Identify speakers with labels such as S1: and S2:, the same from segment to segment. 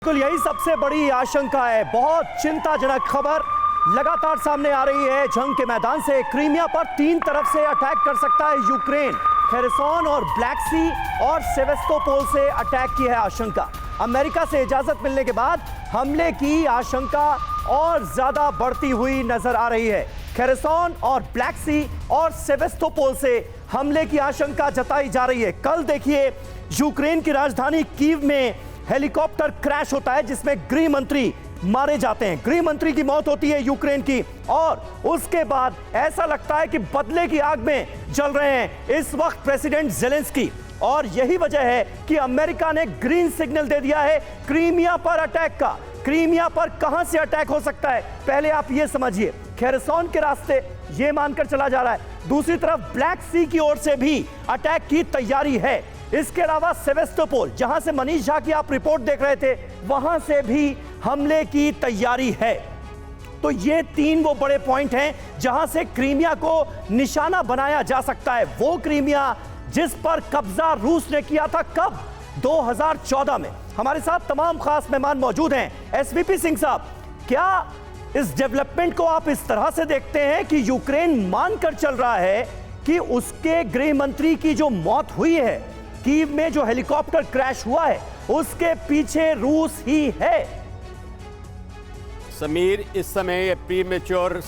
S1: बिल्कुल यही सबसे बड़ी आशंका है। बहुत चिंताजनक खबर लगातार सामने आ रही है। जंग के मैदान से क्रीमिया पर 3 तरफ से अटैक कर सकता है यूक्रेन। खेरसोन और ब्लैक सी और सेवेस्तोपोल से अटैक की है आशंका। अमेरिका से इजाजत मिलने के बाद हमले की आशंका और ज्यादा बढ़ती हुई नजर आ रही है। खेरसोन और ब्लैक सी और सेवेस्तोपोल से हमले की आशंका जताई जा रही है। कल देखिए यूक्रेन की राजधानी कीव में हेलीकॉप्टर क्रैश होता है जिसमें गृह मंत्री मारे जाते हैं। गृह मंत्री की मौत होती है यूक्रेन की, और उसके बाद ऐसा लगता है कि बदले की आग में जल रहे हैं इस वक्त प्रेसिडेंट ज़ेलेंस्की। और यही वजह है कि अमेरिका ने ग्रीन सिग्नल दे दिया है क्रीमिया पर अटैक का। क्रीमिया पर कहां से अटैक हो सकता है, पहले आप ये समझिए। खेरसोन के रास्ते ये मानकर चला जा रहा है। दूसरी तरफ ब्लैक सी की ओर से भी अटैक की तैयारी है। इसके अलावा सेवेस्तोपोल, जहां से मनीष झा की आप रिपोर्ट देख रहे थे, वहां से भी हमले की तैयारी है। तो ये 3 वो बड़े पॉइंट हैं जहां से क्रीमिया को निशाना बनाया जा सकता है। वो क्रीमिया जिस पर कब्जा रूस ने किया था, कब? 2014 में। हमारे साथ तमाम खास मेहमान मौजूद हैं। एसवीपी सिंह साहब, क्या इस डेवलपमेंट को आप इस तरह से देखते हैं कि यूक्रेन मानकर चल रहा है कि उसके गृह मंत्री की जो मौत हुई है, कीव में जो हेलीकॉप्टर क्रैश हुआ है, उसके पीछे रूस ही है?
S2: समीर, इस समय ये प्रीमेच्योर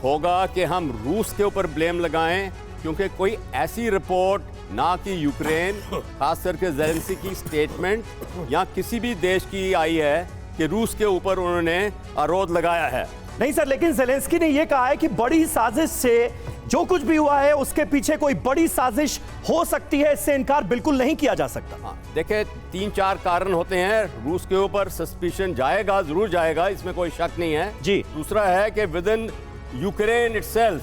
S2: होगा कि हम रूस के ऊपर ब्लेम लगाएं, क्योंकि कोई ऐसी रिपोर्ट ना कि यूक्रेन, खास करके ज़ेलेंस्की की स्टेटमेंट या किसी भी देश की आई है कि रूस के ऊपर उन्होंने आरोप लगाया है।
S1: नहीं सर, लेकिन ज़ेलेंस्की ने यह कहा है कि बड़ी साजिश से जो कुछ भी हुआ है उसके पीछे कोई बड़ी साजिश हो सकती है, इससे इनकार बिल्कुल नहीं किया जा सकता।
S2: हाँ, देखिए 3-4 कारण होते हैं। रूस के ऊपर सस्पिशन जाएगा, जरूर जाएगा, इसमें कोई शक नहीं है
S1: जी।
S2: दूसरा है कि विद इन यूक्रेन इटसेल्फ,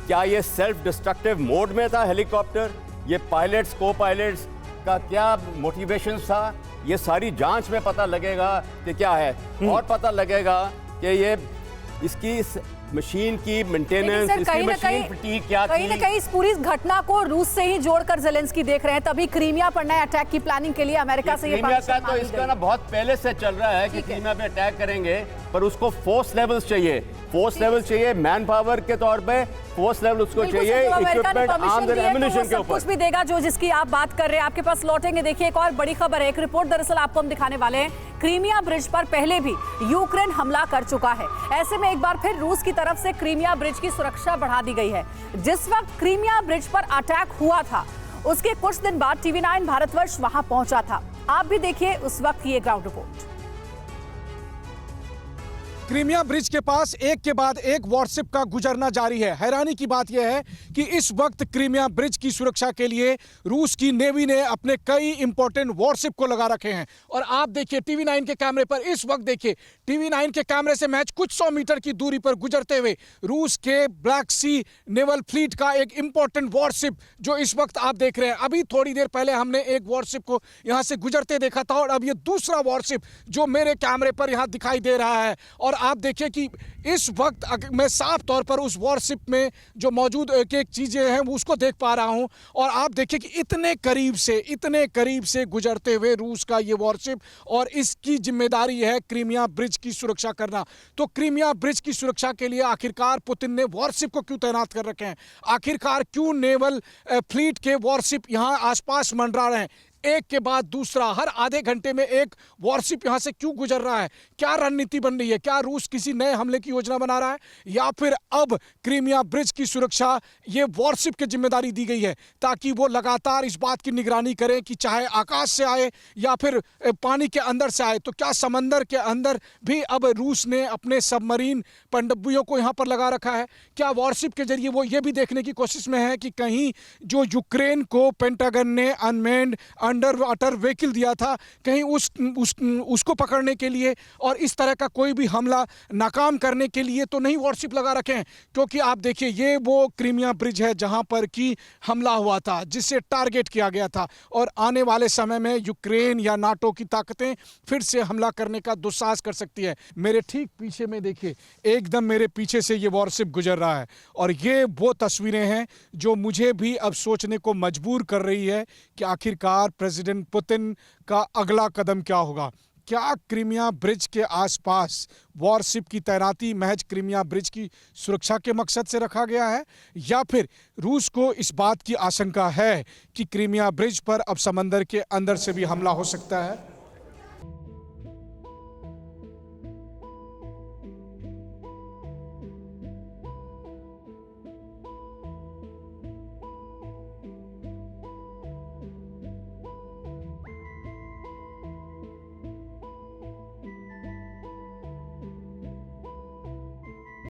S2: क्या ये सेल्फ डिस्ट्रक्टिव मोड में था हेलीकॉप्टर? ये पायलट्स, को पायलट्स का क्या मोटिवेशन था? ये सारी जांच में पता लगेगा कि क्या है। और पता लगेगा कि ये इसकी मशीन की मेंटेनेंस, इसकी मशीन फटीग क्या थी।
S3: कहीं ना कहीं इस पूरी घटना को रूस से ही जोड़कर ज़ेलेंस्की देख रहे हैं। तभी क्रीमिया पर नए अटैक की प्लानिंग के लिए अमेरिका से ये
S2: क्रीमिया का तो इसका ना बहुत पहले से चल रहा है कि क्रीमिया पे अटैक करेंगे, पर उसको फोर्स लेवल्स चाहिए। फोर्स लेवल चाहिए, मैन पावर के तौर पे फोर्स लेवल उसको चाहिए, इक्विपमेंट, आर्म्स एंड एम्युनिशन के ऊपर
S3: कुछ भी देगा जो जिसकी आप बात कर रहे हैं। आपके पास लौटेंगे। देखिए एक और बड़ी खबर है, एक रिपोर्ट दरअसल आपको हम दिखाने वाले हैं। क्रीमिया ब्रिज पर पहले भी यूक्रेन हमला कर चुका है। ऐसे में एक बार फिर रूस की तरफ से क्रीमिया ब्रिज की सुरक्षा बढ़ा दी गई है। जिस वक्त क्रीमिया ब्रिज पर अटैक हुआ था, उसके कुछ दिन बाद TV9 भारतवर्ष वहां पहुंचा था। आप भी देखिए उस वक्त की ये ग्राउंड रिपोर्ट।
S4: क्रीमिया ब्रिज के पास एक के बाद एक वॉरशिप का गुजरना जारी है। हैरानी की बात यह है कि इस वक्त क्रीमिया ब्रिज की सुरक्षा के लिए रूस की नेवी ने अपने कई इंपॉर्टेंट वॉरशिप को लगा रखे हैं। और आप देखिए TV9 के कैमरे पर, इस वक्त देखिए TV9 के कैमरे से मैच कुछ 100 मीटर की दूरी पर गुजरते हुए रूस के ब्लैक सी नेवल फ्लीट का एक इंपॉर्टेंट वॉरशिप जो इस वक्त आप देख रहे हैं। अभी थोड़ी देर पहले हमने एक वॉरशिप को यहां से गुजरते देखा था, और अब ये दूसरा वॉरशिप जो मेरे कैमरे पर यहां दिखाई दे रहा है। और आप देखिए कि इस वक्त मैं साफ तौर पर उस वॉरशिप में जो मौजूद एक चीजें हैं उसको देख पा रहा हूं। और आप देखिए कि इतने करीब से गुजरते हुए रूस का ये वॉरशिप, और इसकी जिम्मेदारी है क्रीमिया ब्रिज की सुरक्षा करना। तो क्रीमिया ब्रिज की सुरक्षा के लिए आखिरकार पुतिन ने वॉरशिप को क्यों तैनात कर रखे हैं? आखिरकार क्यों नेवल फ्लीट के वॉरशिप यहां आसपास मंडरा रहे हैं? एक के बाद दूसरा हर आधे घंटे में एक वॉरशिप यहां से क्यों गुजर रहा है? क्या रणनीति बन रही है? क्या रूस किसी नए हमले की योजना बना रहा है, या फिर अब क्रीमिया ब्रिज की सुरक्षा ये वॉरशिप की जिम्मेदारी दी गई है ताकि वो लगातार इस बात की निगरानी करें कि चाहे आकाश से आए या फिर पानी के अंदर से आए, तो क्या समंदर के अंदर भी अब रूस ने अपने सबमरीन पनडुब्बियों को यहां पर लगा रखा है? क्या वॉरशिप के जरिए वो ये भी देखने की कोशिश में है कि कहीं जो यूक्रेन को पेंटागन ने अनमेन्ड अंडर वाटर व्हीकल दिया था, कहीं उसको पकड़ने के लिए और इस तरह का कोई भी हमला नाकाम करने के लिए तो नहीं वॉरशिप लगा रखे हैं? क्योंकि आप देखिए ये वो क्रीमिया ब्रिज है जहां पर कि हमला हुआ था, जिससे टारगेट किया गया था, और आने वाले समय में यूक्रेन या नाटो की ताकतें फिर से हमला करने का दुस्साहस कर सकती है। मेरे ठीक पीछे में देखिए, एकदम मेरे पीछे से ये वॉरशिप गुजर रहा है, और ये वो तस्वीरें हैं जो मुझे भी अब सोचने को मजबूर कर रही है कि आखिरकार प्रेसिडेंट पुतिन का अगला कदम क्या होगा। क्या क्रीमिया ब्रिज के आसपास वॉरशिप की तैनाती महज क्रीमिया ब्रिज की सुरक्षा के मकसद से रखा गया है, या फिर रूस को इस बात की आशंका है कि क्रीमिया ब्रिज पर अब समंदर के अंदर से भी हमला हो सकता है?